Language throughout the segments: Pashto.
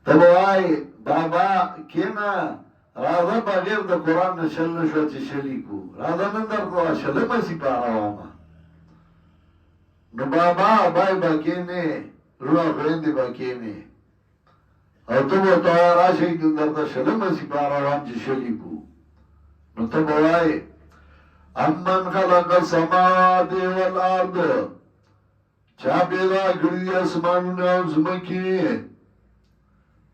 تب وای بابا کینا راځه بغیر د قرآن نه شل نشو چې شلی کو راځه نن درته شلمه سپاره واما نو بابا بای با کینې روح خویندې با کینې او ته به ته راشئ نن درته شلمه سپاره وام چې شلی کو نو ته به وای امن خلق السماوات والارض چا پیدا کړي دي اسمانونه او ځمکې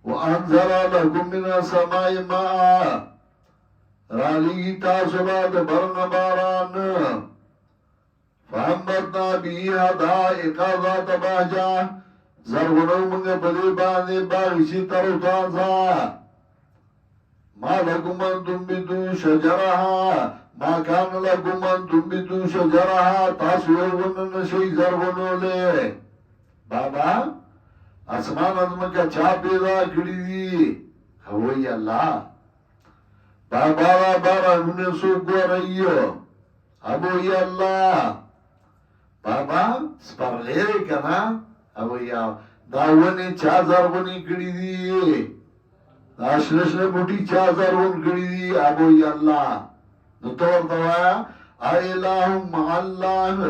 وانزل لكم من السماء ماء رالی تاسو له برن باران فانبتنا به حدائق ذات بهجة زرغونو موږ په دې باندې باغچې تر تازه ما لكم ان تنبتوا شجرها ما كان لكم ان تنبتوا شجرها تاسو یو نشئ زرغونولی بابا اسمان ازمکا چا پیدا کری دی ہوئی اللہ بابا بارا انہیں سو گو رئیو ابوئی اللہ بابا سپرغیره کنا ابوئی داونی چا زرغونی کری دی داشنشن بوٹی چا زرغون کری دی ابوئی اللہ نتور دوایا ایلہم اللہ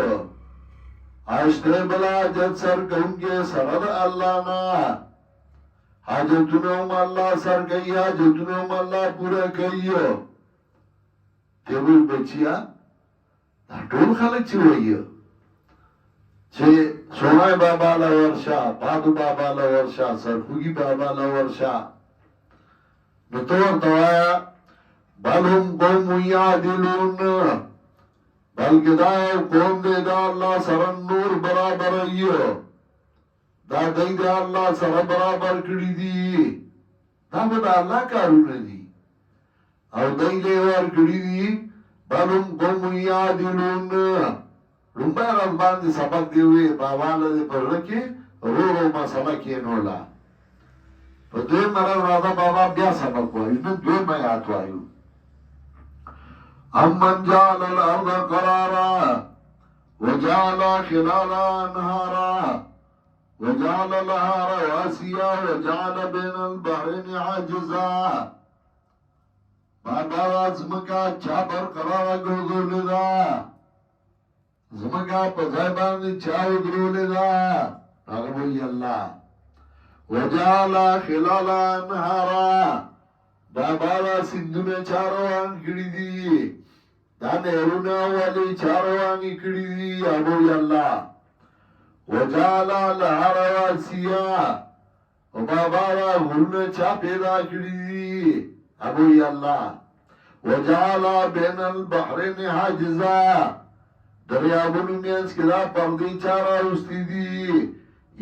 آشتے بلا جد سر کونگے سرد اللہ نا حاجتونم اللہ سر کئی حاجتونم اللہ پورا کئیو تیوی بچیا دا ټول خلق چی وئیو چه سونای بابا لورشا پادو بابا لورشا سرخوگی بابا لورشا نتور دوایا بل هم قوم یعدلون بلکہ دا قوم دے دا اللہ سرن نور برابر ایو دا دی دا اللہ سر برابر کری دی دا بدا اللہ کارون دی او دی دے ور کری دی بلم قوم یعدلون رنبای رضبان دی سبق دیوئے باوالا دی پر رکی رو رو مسئلہ کینولا پر دوی مرد رادا بابا بیا سبق وائیو نن دوی میات وائیو امن جعل الارض قرارا وجعل خلالها انهارا وجعل لها رواسيا وجعل بين البحرين حاجزا بابا زمکا چا برقرار گردولی دا زمکا پزای باندی چا ادرولی دا اغبوی اللہ وجعل خلالها انهارا بابا سندونه چاروان کړی دي دا نهرونه والی چاروانی کړی دي ابو الله وجعل لها رواسيا او بابا غرونه چا پیدا کړی دي ابو الله وجعل بين البحرين حاجزا دریابونو مینس کې دا پردي چارا واستې دي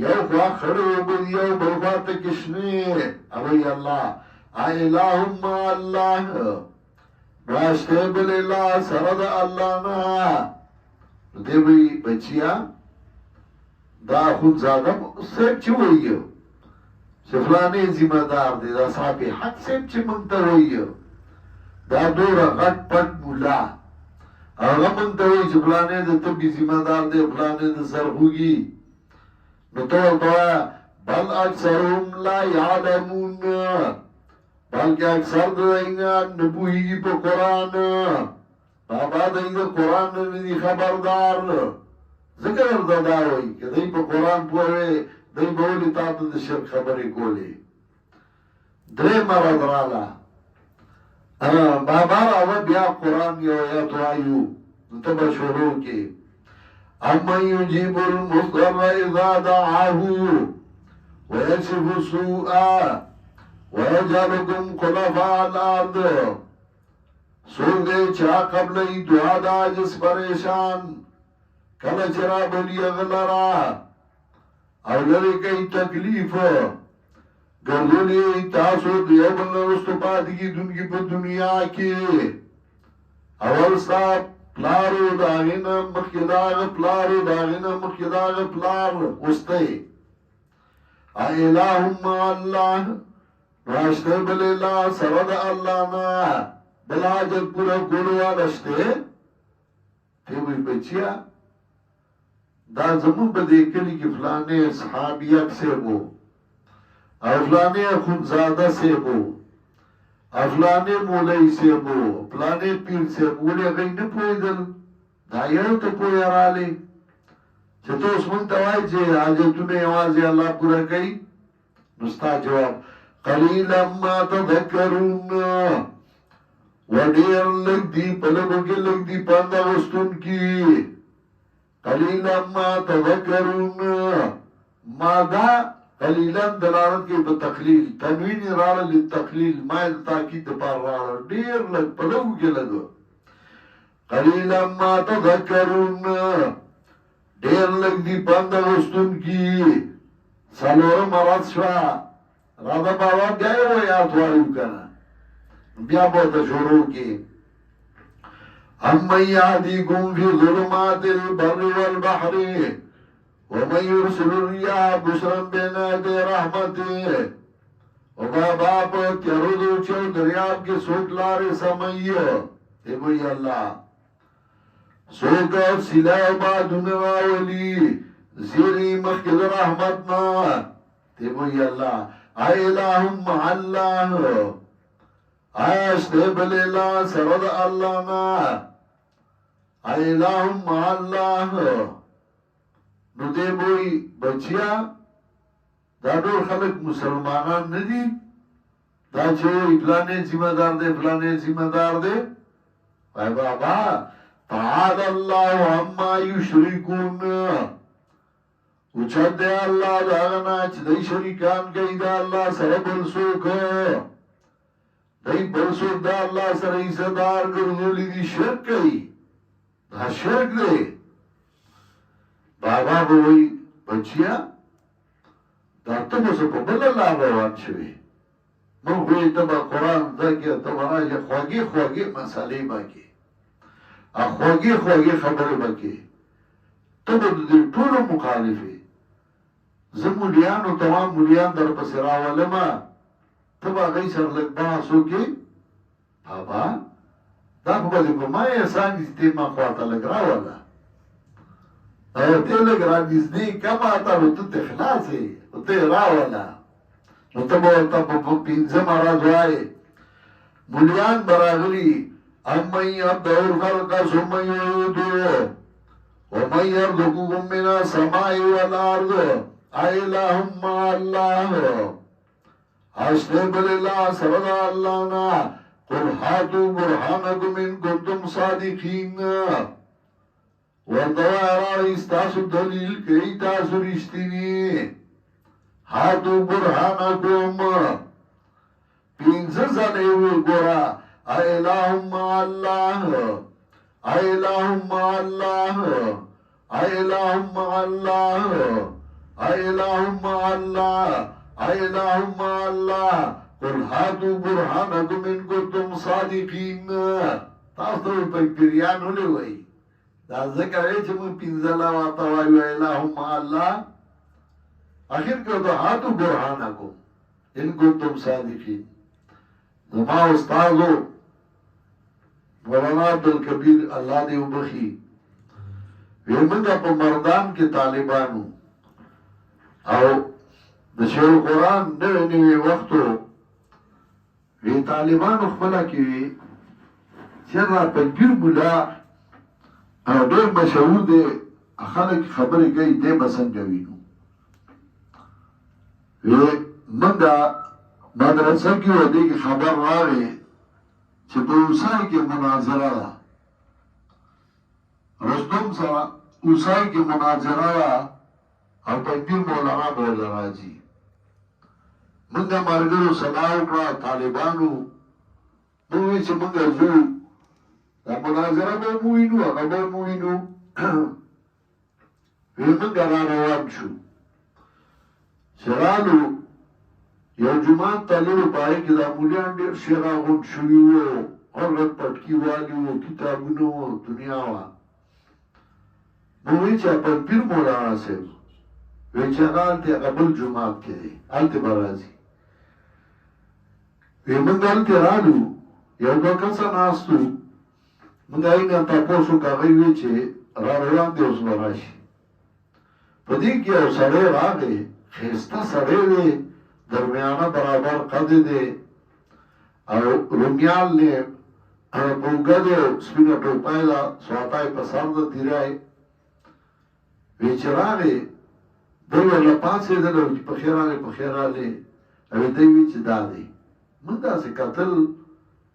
یو خوا خړو بل یو بل خوا ته کشنه ابو الله ایلہم اللہ راشتے بل اللہ سرد اللہ نا دیوی بچیا دا خود زادم سیب چی ہوئیو سفلانے ذمہ دار دی دا صاحبی حق سیب چی منتا ہوئیو دا دورا غٹ پٹ مولا اغا منتا ہوئی سفلانے دا تبی ذمہ دار دی فلانے دا سرخوگی نتوہ تویا بل اکثرهم لا یعلمون بلکہ اکثر دائنگا نبوہی پا قرآن بابا دائنگا قرآن ندی خبردار ذکر دادا ہوئی کہ دائی پا قرآن پوئے دائی بولی تاتا دا شرک خبری کولی درے مرد رالا بابا راوا بیا قرآن یو یاتو آئیو نتبا شروع کے اما یجیب المصدر اذا دعاہو ویکشف السوء وَيَجْعَلُكُمْ خُلَفَاءَ الْأَرْضِ سوک دے چا قبلی دعا دا جس پریشان کل چرا بلی اغلرا او لرے کئی تکلیف گردولی تاسو دیو بلن رستو پاتی دن کی پا دنیا کی اول ستا پلارو داغین مخیداغ پلارو داغین مخیداغ پلار استے ایلہم اللہ راشتے بل اللہ سرد اللہ نا بلا جد پورا گولوا رشتے تیوی بچیا دا زمون با دیکھلی کی فلانے صحابی اکسے وہ او فلانی خونزاده سیبو افلانې مولای سیبو پلانې پیر سیبو ولې غي نه پوهېدل دا یو ته پوهې رالی چې ته اوس مونږ ته وایي چې حاجتونه یوازې الله پوره کوي نو ستا جواب قلیلا ما تذکرون و ډېر لږ دي په لږو کې لږ دي پند اغوستونکي قلیلا ما تذکرون ما دا قلیلا دلالت کې په تقلیل تنوین راړه للتقلیل مایل تاکید پر راړه ډیر لږ په لږو کې لږ قلیلا ما تذکرون ډیر لږ دی پند غوښتونکي څلورم مراد شوه راځه بابا بیا یې ویاد وایو کنه بیا به ورته شروع کې امن یهدیکم فی ظلمات البر والبحر ومن يرسل الرياح بشرا بين يدي رحمته وبابا په تیرودو چې دریاب کې سوک لارې سمایي ای وی الله سوک سیلای بادونه راولي زیری مخکې رحمت نه ای وی الله ای اللهم الله آشته بل الله سره الله نه ای اللهم الله نو دې وای بچیا دا ډول خلک مسلمانان نه دي دا چې فلانه ذمہ دار دی فلانه ذمہ دار دی وای بابا تعالی الله عما یشرکون او چې دی الله دا نه چې دای شریکان کوي دا الله سره بل څوک دای بل څوک دا الله سره یې صدار ګرځولې دي شرک کوي دا شرک دی بابا بوئی بچیا دا تبو سو پا بل اللہ روان شوی من خوی تبا قرآن دا کیا تبا راجا خواگی مسئلے باکی خواگی خبر باکی تبا دی طول مخالفی زم مولیان و تمام مولیان در پس راولما تبا غی سر لگ باسو کی بابا دا خبا دی پا مای احسان دیستی ما خواتا لگ راولا او ته لږ را نږدې کم آتا نو ته خلاصې نو ته یې راوله نو ته به ورته په پنځم راز وایې مولیان به راغلي امن یبدأ الخلق ثم یعیده ومن یرزقکم من السماء والارض اإله مع الله اشته بل الله سره د الله نه قل هاتوا برهانکم ان کنتم صادقین ورطوہ ارار استاسو دلیل کئی تاسو رشتینی ہاتو برحانکم پینزه زنیوی گورا ایلہم مع اللہ ایلہم مع اللہ ایلہم مع اللہ ایلہم مع اللہ ایلہم مع اللہ قل ہاتو برحانکم ان کنتم صادقین تاسو تکبیریان ہولی ہوئی دا ذکر ہے چې مون پینځلا واتا وایو اللهم الله اخر کې دا هاتو برهانکم ان کنتم صادقین زما استادو مولانا عبدالکبیر الله دې وبخي ویمنګه په مردان کې طالبانو او د شیخ قرآن نوې وختو وی طالبانو خپل کې وی چې را په ګیر مولا او ډېر مشهور دی خلک خبرې کوي دی به څنګه وینو منګه مدرسه کې و دې کې خبر راغی چې په اوسای کې مناظره ده رستم سره اوسای کې مناظره ده او تکبیر مولانا بوله راځي منګه ملګرو صلاح وکړه طالبانو موږ چې منګه ځو دا مناظره به موینو هغه به موینو ویمنګه را روان شو چې رالو یو جومات ته لرو پای کې دا مولیان ډېر ښه راغونډ شوي وو هر پټکي والي وو کتابونه وو دنیا وه نو وایي چې په پیر مولانا صاحب وایي چې هغه هلته هغه بل جومات کې دی هلته به راځي وایي موږ هلته رالو یو دوه کسه ناست وو موږ هغې نه تپوس وکړو هغوی وایي چې را روان دی اوس به راشي په دې کې یو سړی راغی ښایسته سړی دی د درمیانه برابر قد دی او رومیال نے پوگا دی سپینا ٹوپای دا سواتای پسار دا تیرائی ویچراغی دوی اللہ پاسی دلو چی پخیر آلی اوی دوی چی دادی من دا سی قتل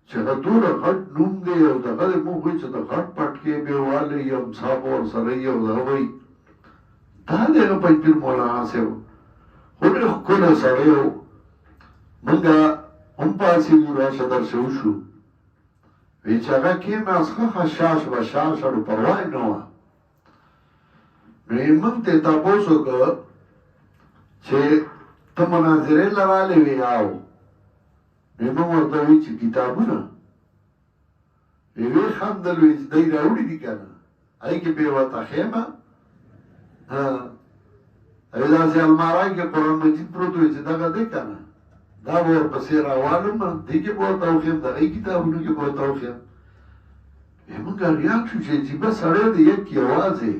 چی غطور غط نوم دی او دا غد موخوی چی دا غط پٹکی بیوالی یا مصاب ور سرائی او دا غوی دا دیگا پنجپیر مولانا سیو خونی خکول سرائیو منگا هم پاسی مورا شدر شوشو ویچ اگا کیم از خشاش و شاش رو پروائی نوا نوی من تی تاپوسو که چه تا مناظره لرالی وی آو نوی من ورطوی چه کتابو نا وی خاندل وی دی راوڑی دی کنا ای که بیواتا خیمه اوی دا سی المارائی که قرآن مجید پروتوی چه داگا دی کنا دا بور پسی راوالم دی که بورتاو خیم دا ای کتابونو که بورتاو خیم منگا ریاک شو چه جیبا سڑے دی یک کی آوازه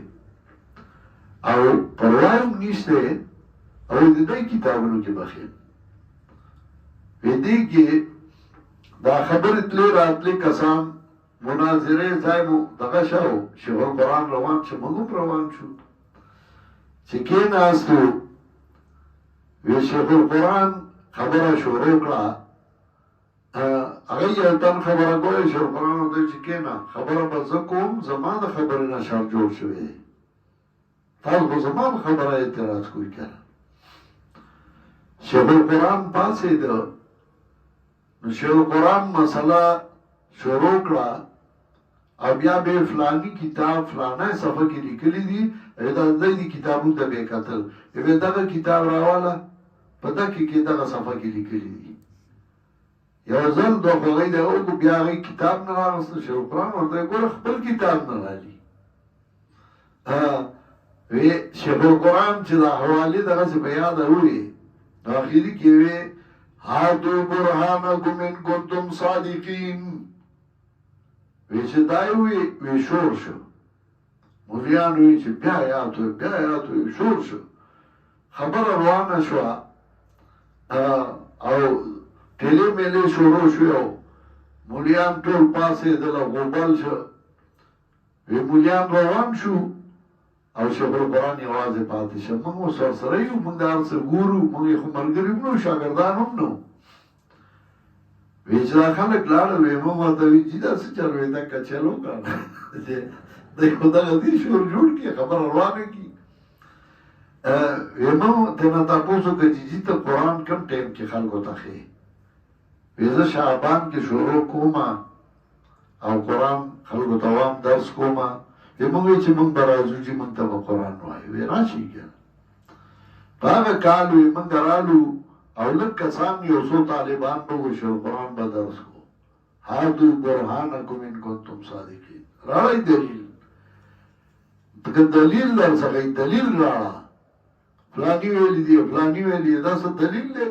او پروایم نیسته او دی دی کتابونو که بخیم وی دی که دا خبر اتلی راتلی کسان مناظره زایمو دقا شاو شیخ قرآن روان چه مگم روان شو چه که ناستو وی شیخ القرآن خبر شروع کرا اگه یلتن خبره گوی شیخ القرآن دوی چه که نا خبره بزکوم زمان خبره نشار جوڑ شوی تاز با زمان خبره اعتراض کوئی کرا شیخ القرآن پاسی ده شیخ القرآن مسئله شروع کرا او بیا به فلانی کتاب فلانه صفحه کی لکلی دی ایدا دی کتابون دا بے قتل ایوه داگه کتاب راوالا پتا که داگه صفحه کی لکلی دی یو ځل دو خوغی دا او بیا غی کتاب نرارست شیخ القرآن ورده گوره خبر کتاب نرالی وی شیخ القرآن چه دا حوالی داگه سی بیاد ہوئی آخری که وی هاتو برحانکم ان کنتم صادقین وی چه دای وی شور شو مولیان وی چه بیا یاتو شور شو خبر روانه شو او تیلی میلی شروع شو مولیان طول پاسی دل غوبل شو وی مولیان روان شو او شیخ القرآن یواز پاتی شو منگو سرسرائیو منگ دار سر گورو منگی خو مرگریم نو شاگردان هم نو ویچ دا خلق لارل وی ممتوی چی دا سچر وی دا کچلو کانا دی خدا غدی شور جوڑ کی خبر روانه کی وی تینا تا پوسو که جی تا قرآن کم ٹیم کی خلقو تا خی ویزا شعبان کی شروع کوما او قرآن خلقو توام درس کوما وی منگوی چی منگ برازو چی منگ تا با قرآن نوائی وی راشی کیا پاگا کالو وی منگ رالو او لگ کسان یو سو طالبان بگو شیخ القرآن با درس کو هادو برحانکم ان کنتم صادقین راڑای دلیل تکن دلیل در سکای دلیل راڑا فلانی ویلی دی فلانی ویلی دا سا دلیل لے